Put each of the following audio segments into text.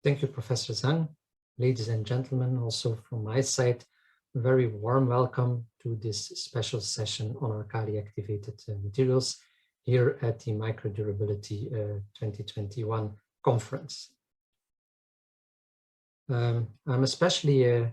Thank you, Professor Zhang. Ladies and gentlemen, also from my side, a very warm welcome to this special session on alkali-activated materials here at the Microdurability 2021 conference. I'm especially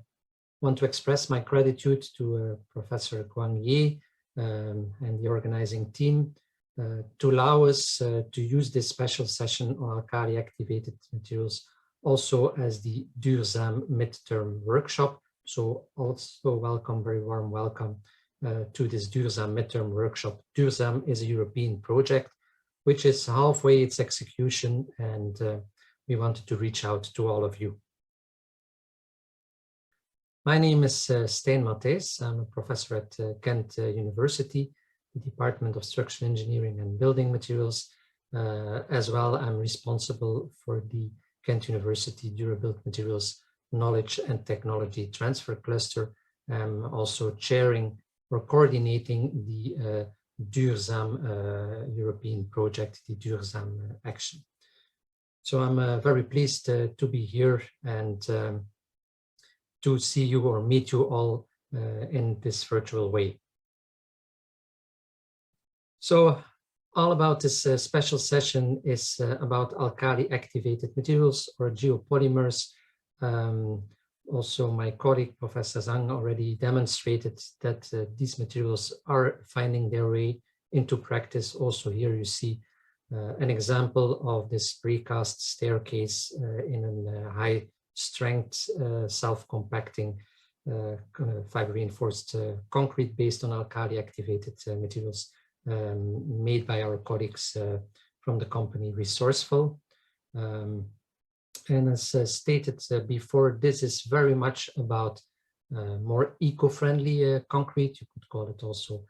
want to express my gratitude to Professor Guang Ye and the organizing team to allow us to use this special session on alkali-activated materials also as the DuRSAAM midterm workshop. So also welcome, very warm welcome to this DuRSAAM midterm workshop. DuRSAAM is a European project which is halfway its execution, and we wanted to reach out to all of you. My name is Stijn Matthijs. I'm a professor at Ghent University, the Department of Structural Engineering and Building Materials. As well, I'm responsible for the Ghent University Durable Materials Knowledge and Technology Transfer Cluster. I'm also chairing or coordinating the DuRSAAM European project, the DuRSAAM Action. So I'm very pleased to be here and to see you or meet you all in this virtual way. So all about this special session is about alkali-activated materials or geopolymers. Also, my colleague, Professor Zhang, already demonstrated that these materials are finding their way into practice. Also here you see an example of this precast staircase in a high strength self-compacting fiber reinforced concrete based on alkali-activated materials made by our colleagues from the company Resourceful. And as stated before, this is very much about more eco-friendly concrete. You could call it also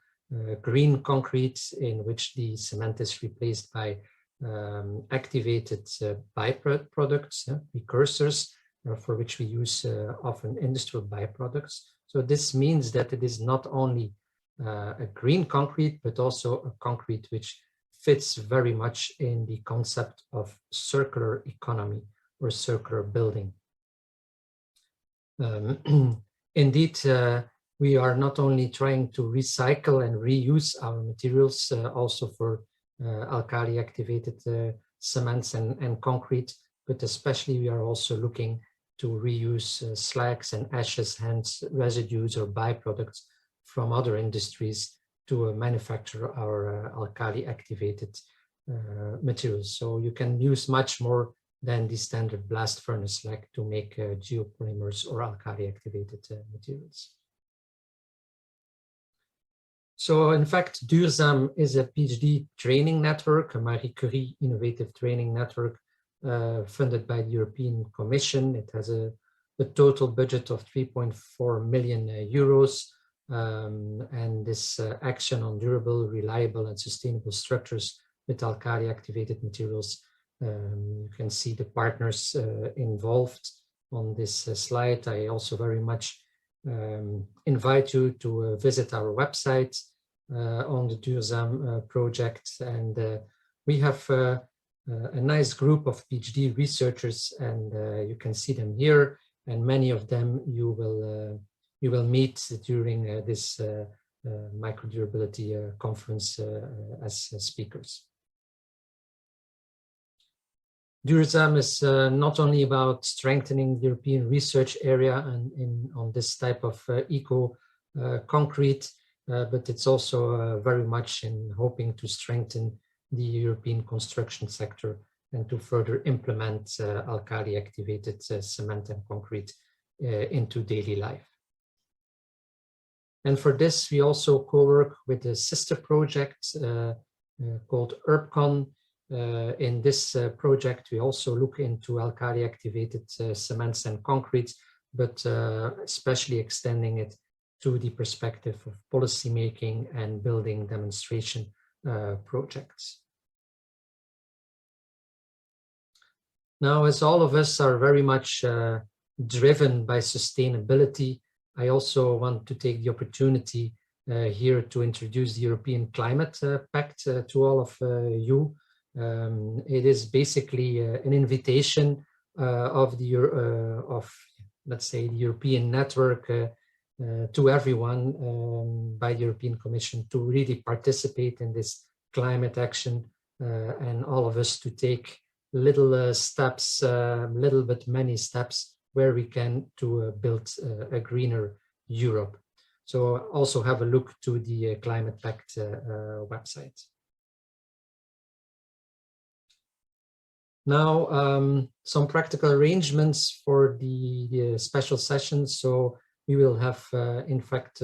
green concrete, in which the cement is replaced by activated byproducts, precursors, for which we use often industrial byproducts. So this means that it is not only a green concrete, but also a concrete which fits very much in the concept of circular economy or circular building. Indeed, we are not only trying to recycle and reuse our materials, also for alkali-activated cements and concrete, but especially we are also looking to reuse slags and ashes, hence residues or byproducts from other industries to manufacture our alkali-activated materials. So you can use much more than the standard blast furnace slag to make geopolymers or alkali-activated materials. So in fact, DuRSAAM is a PhD training network, a Marie Curie innovative training network funded by the European Commission. It has a total budget of 3.4 million euros. And this action on durable, reliable, and sustainable structures with alkali-activated materials. You can see the partners involved on this slide. I also very much invite you to visit our website on the DuRSAAM project. And we have a nice group of PhD researchers, and you can see them here. And many of them you will meet during this Microdurability conference as speakers. DuRSAAM is not only about strengthening the European research area and on this type of eco concrete, but it's also very much in hoping to strengthen the European construction sector and to further implement alkali-activated cement and concrete into daily life. And for this, we also co-work with a sister project called urbcon. In this project, we also look into alkali-activated cements and concrete, but especially extending it to the perspective of policymaking and building demonstration projects. Now, as all of us are very much driven by sustainability, I also want to take the opportunity here to introduce the European Climate Pact to all of you. It is basically an invitation of the let's say the European network to everyone by the European Commission to really participate in this climate action, and all of us to take little steps, little but many steps where we can to build a greener Europe. So also have a look to the Climate Pact website. Now, some practical arrangements for the special session. So we will have, in fact,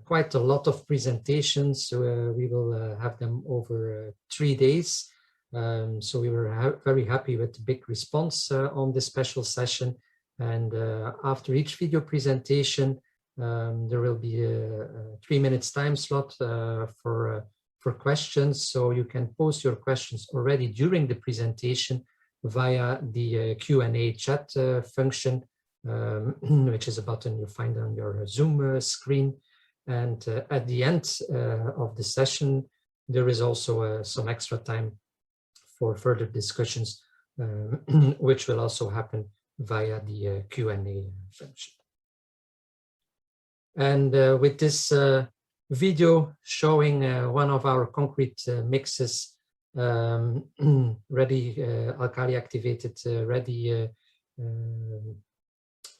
quite a lot of presentations. So we will have them over 3 days. So we were very happy with the big response on this special session. And after each video presentation, there will be a 3 minutes time slot for questions. So you can post your questions already during the presentation via the Q&A chat function, which is a button you find on your Zoom screen. And at the end of the session, there is also some extra time for further discussions, which will also happen via the Q&A function. And with this video showing one of our concrete mixes ready, alkali-activated ready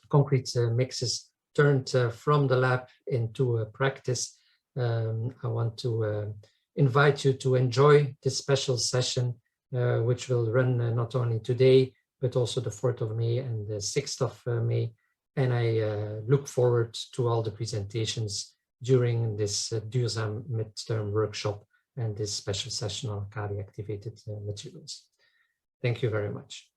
concrete mixes turned from the lab into practice. I want to invite you to enjoy this special session, which will run not only today, but also the 4th of May and the 6th of May. And I look forward to all the presentations during this DuRSAAM midterm workshop and this special session on alkali-activated materials. Thank you very much.